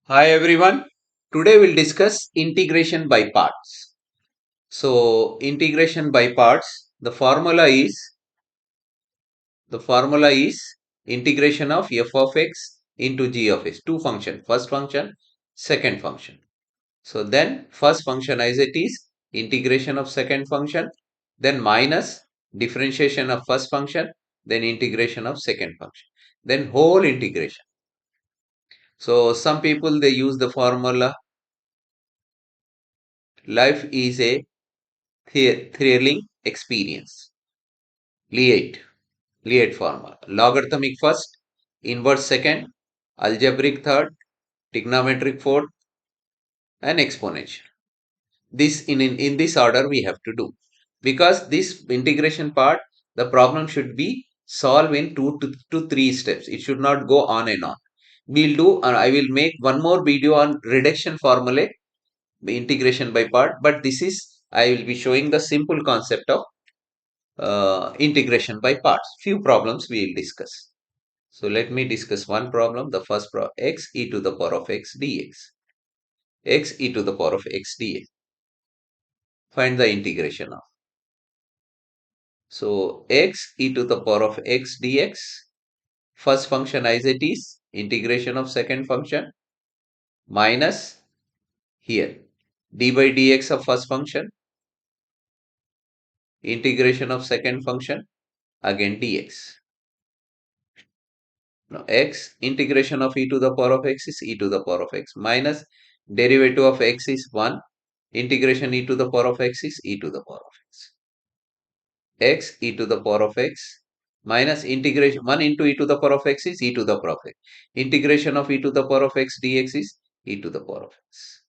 Hi everyone. Today we'll discuss integration by parts. So integration by parts, the formula is integration of f of x into g of x. Two function, first function, second function. So then first function as it is, integration of second function, then minus differentiation of first function, then integration of second function, then whole integration. So some people they use the formula life is a thrilling experience. Liate, Liate formula. Logarithmic first, inverse second, algebraic third, trigonometric fourth, and exponential. This in this order we have to do. Because this integration part, the problem should be solved in two to three steps. It should not go on and on. I will make one more video on reduction formulae, integration by part, but this is, I will be showing the simple concept of integration by parts. Few problems we will discuss. So let me discuss one problem. The first problem, x e to the power of x dx. X e to the power of x dx. Find the integration of. So x e to the power of x dx. First function as it is. Integration of second function. Minus here. D by dx of first function. Integration of second function. Again dx. Now x integration of e to the power of x is e to the power of x minus derivative of x is 1. Integration e to the power of x is e to the power of x. X e to the power of x minus integration 1 into e to the power of x is e to the power of x. Integration of e to the power of x dx is e to the power of x.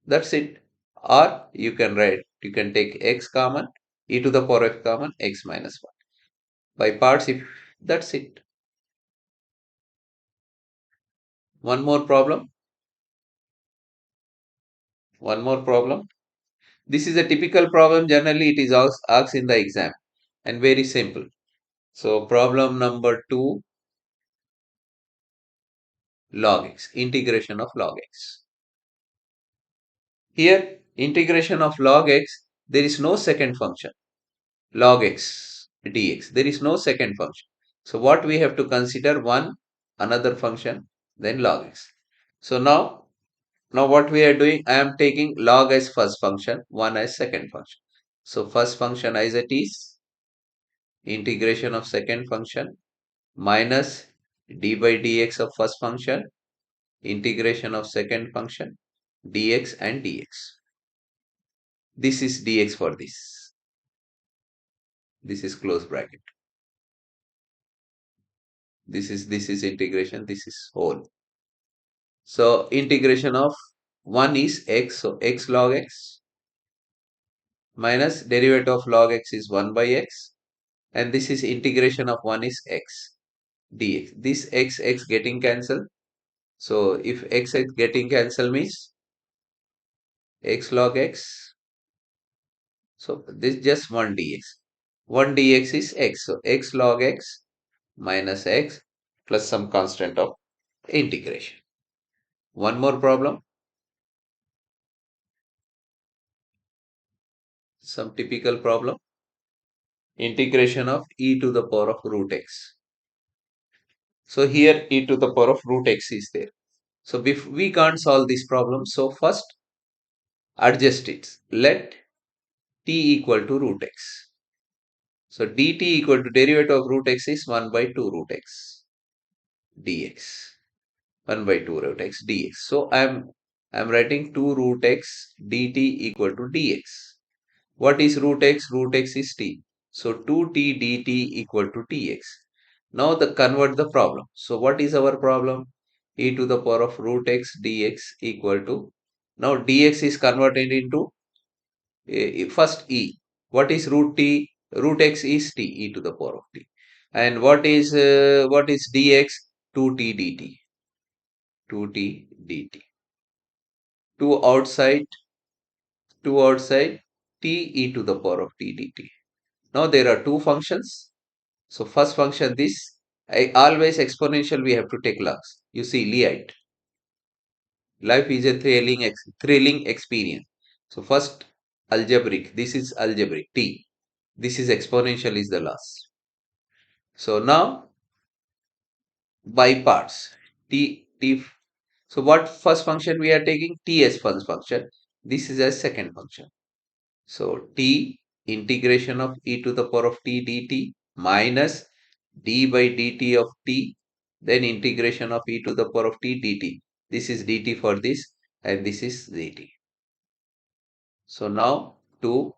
That's it. Or you can take x common, e to the power of x common, x minus 1. By parts, if that's it. One more problem. One more problem. This is a typical problem. Generally, it is asked in the exam and very simple. So, problem number 2, log x, integration of log x. Here, integration of log x, there is no second function, log x dx. There is no second function. So, what we have to consider, one, another function, then log x. So, now what we are doing, I am taking log as first function, 1 as second function. So, first function as it is, integration of second function minus d by dx of first function, integration of second function, dx and dx. This is dx for this. This is close bracket. This is integration, this is whole. So integration of 1 is x, so x log x minus derivative of log x is 1 by x, and this is integration of 1 is x dx. This x getting cancelled. So if x getting cancelled means x log x. So this just 1 dx. 1 dx is x. So x log x minus x plus some constant of integration. One more problem. Some typical problem. Integration of e to the power of root x. So here e to the power of root x is there. So if we can't solve this problem, so first adjust it. Let t equal to root x. So dt equal to derivative of root x is 1 by 2 root x dx. 1 by 2 root x dx. So I'm writing 2 root x dt equal to dx. What is root x? Root x is t. So 2t dt equal to tx. Now convert the problem. So what is our problem? E to the power of root x dx equal to, now dx is converted into first e. What is root t? Root x is t, e to the power of t. And what is dx? 2t dt. 2t dt. 2 outside, 2 outside, t e to the power of t dt. Now there are two functions. So first function this, always exponential we have to take logs. You see Leite. Life is a thrilling experience. So first algebraic. This is algebraic t. This is exponential is the last. So now by parts t. So what first function we are taking? T as first function. This is a second function. So t integration of e to the power of t dt minus d by dt of t, then integration of e to the power of t dt. This is dt for this and this is dt. So now to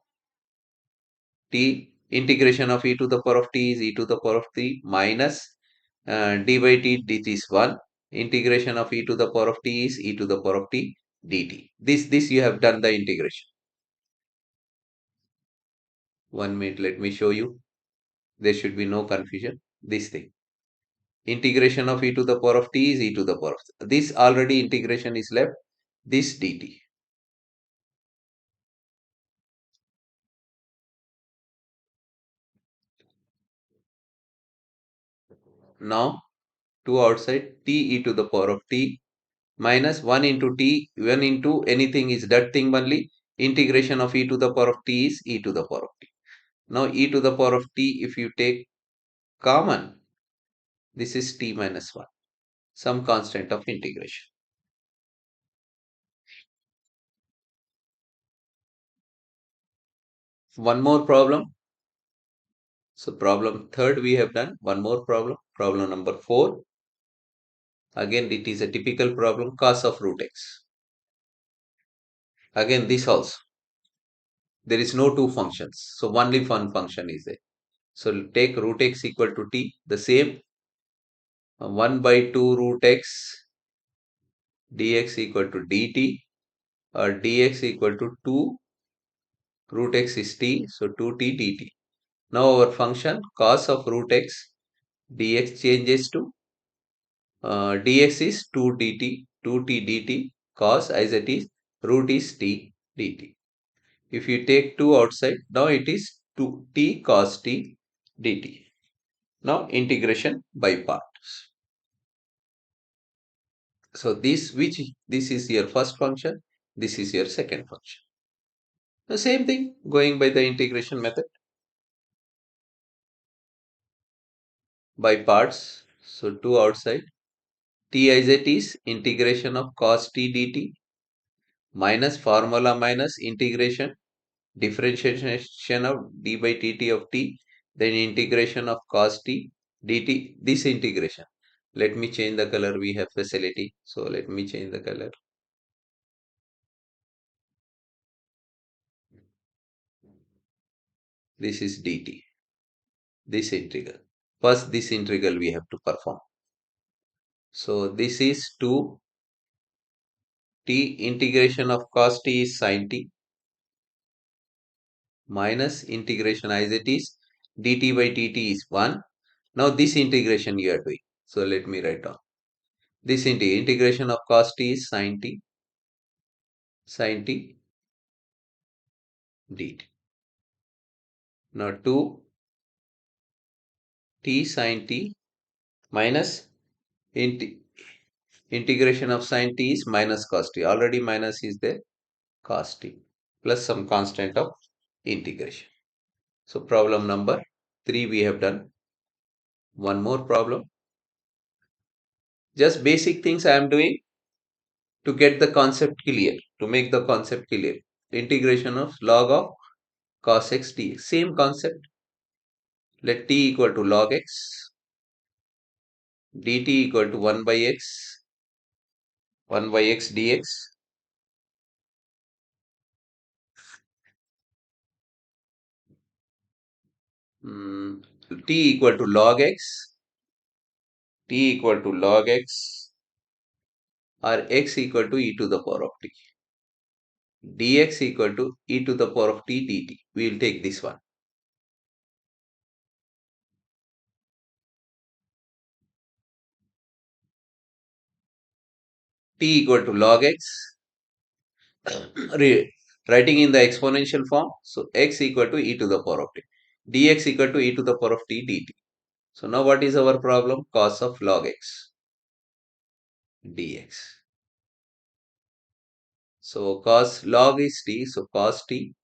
t integration of e to the power of t is e to the power of t minus d by t dt is 1. Integration of e to the power of t is e to the power of t dt. This you have done the integration. 1 minute, let me show you. There should be no confusion. This thing. Integration of e to the power of t is e to the power of this already integration is left. This dt. Now 2 outside t e to the power of t minus 1 into t, 1 into anything is that thing only. Integration of e to the power of t is e to the power of t. Now e to the power of t, if you take common, this is t minus 1, some constant of integration. One more problem. So problem third we have done. One more problem. Problem number 4. Again it is a typical problem, cos of root x. Again this also. There is no two functions. So only one function is there. So take root x equal to t. The same 1 by 2 root x dx equal to dt, or dx equal to 2 root x is t, so 2t dt. Now our function cos of root x dx changes to dx is 2 dt, 2t dt, cos as it is root is t dt. If you take 2 outside, now it is 2t cos t dt. Now integration by parts. So this is your first function, this is your second function. The same thing going by the integration method by parts. So 2 outside t as it is integration of cos t dt minus formula minus integration differentiation of d by dt of t, then integration of cos t dt. This integration, let me change the color, we have facility, so let me change the color. This is dt, this integral. First this integral we have to perform. So this is 2 t integration of cos t is sin t minus integration as it is dt by dt is 1. Now this integration you are doing. So let me write down. This integration of cos t is sin t dt. Now 2 t sin t minus integration of sin t is minus cos t. Already minus is there, cos t plus some constant of integration. So problem number 3 we have done. One more problem. Just basic things I am doing to get the concept clear, to make the concept clear. Integration of log of cos x dx. Same concept. Let t equal to log x, dt equal to 1 by x, 1 by x dx. T equal to log x, t equal to log x, or x equal to e to the power of t. Dx equal to e to the power of t dt. We will take this one. T equal to log x, writing in the exponential form. So x equal to e to the power of t. Dx equal to e to the power of t dt. So now what is our problem? Cos of log x dx. So cos log is t, so cos t.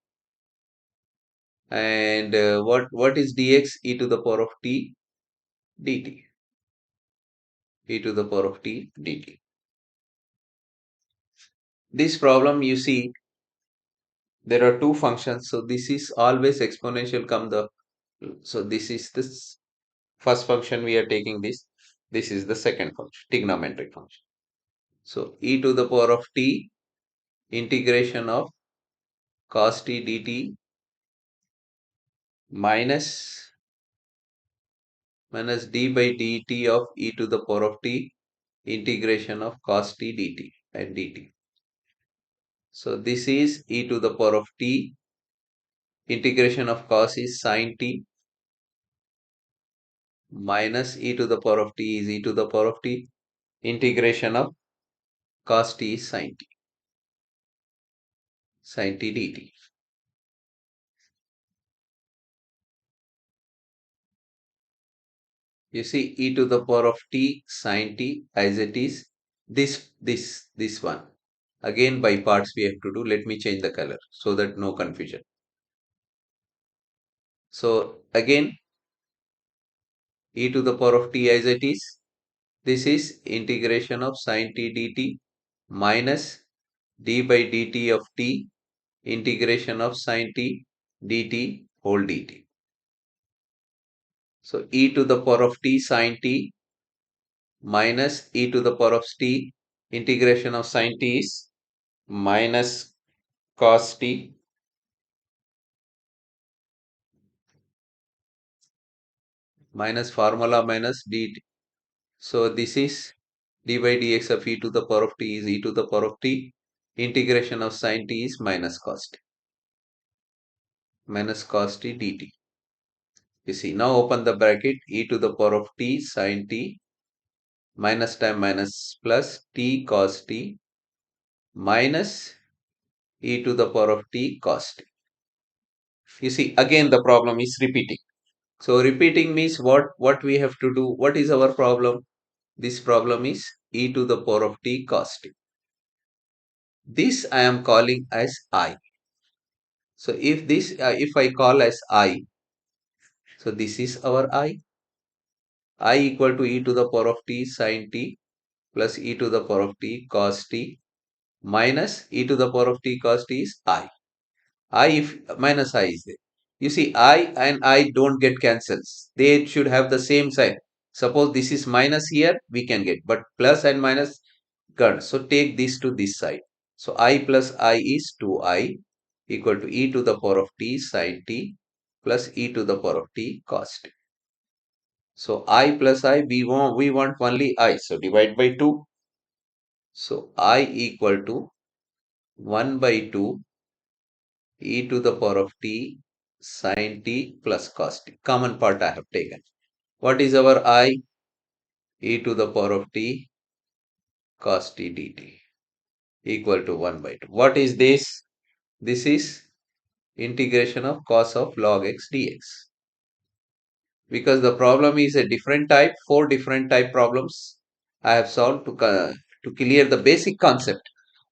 And what is dx? E to the power of t dt. E to the power of t dt. This problem, you see, there are two functions. So this is always exponential come the. So this is this first function we are taking this. This is the second function, trigonometric function. So e to the power of t integration of cos t dt minus d by dt of e to the power of t integration of cos t dt and dt. So this is e to the power of t integration of cos is sin t minus e to the power of t is e to the power of t integration of cos t is sin t dt. You see e to the power of t sin t as it is this one. Again by parts we have to do. Let me change the color so that no confusion. So again e to the power of t as it is. This is integration of sin t dt minus d by dt of t integration of sin t dt whole dt. So e to the power of t sin t minus e to the power of t integration of sin t is minus cos t minus formula minus dt. So this is d by dx of e to the power of t is e to the power of t integration of sin t is minus cos t dt. You see, now open the bracket e to the power of t sin t minus time minus plus t cos t minus e to the power of t cos t. You see, again the problem is repeating. So repeating means what we have to do. What is our problem? This problem is e to the power of t cos t. This I am calling as I. So if I call as I, so this is our I equal to e to the power of t sin t plus e to the power of t cos t minus e to the power of t cos t is I. If minus I is there. You see, I and I don't get cancels. They should have the same sign. Suppose this is minus here, we can get, but plus and minus can't. So take this to this side. So I plus I is 2I equal to e to the power of t sin t plus e to the power of t cos t. So I plus I, we want only I. So divide by 2. So I equal to 1 by 2 e to the power of t sin t plus cos t. Common part I have taken. What is our I? E to the power of t cos t dt equal to 1 by 2. What is this? This is integration of cos of log x dx. Because the problem is a different type, 4 different type problems I have solved to clear the basic concept,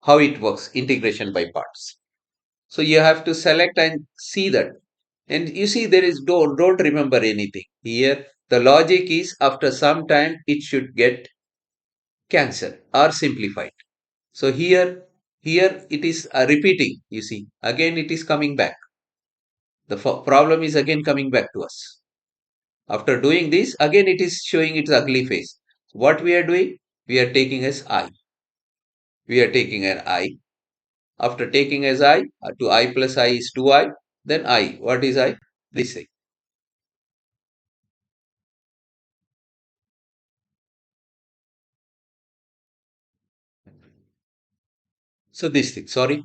how it works, integration by parts. So you have to select and see that. And you see there is don't remember anything. Here the logic is after some time it should get cancelled or simplified. So here it is repeating, you see, again it is coming back. The problem is again coming back to us. After doing this, again it is showing its ugly face. What we are doing? We are taking as I. We are taking an I. After taking as I, to I plus I is 2I. Then I. What is I? This thing. So this thing. Sorry.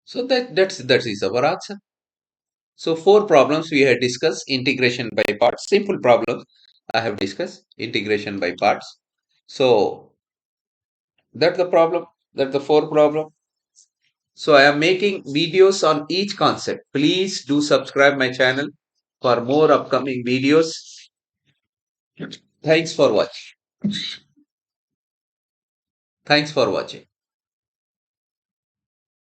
So that is our answer. So 4 problems we have discussed. Integration by parts. Simple problems I have discussed. Integration by parts. So that's the problem. That's the 4 problem. So I am making videos on each concept. Please do subscribe my channel for more upcoming videos. Thanks for watching. Thanks for watching.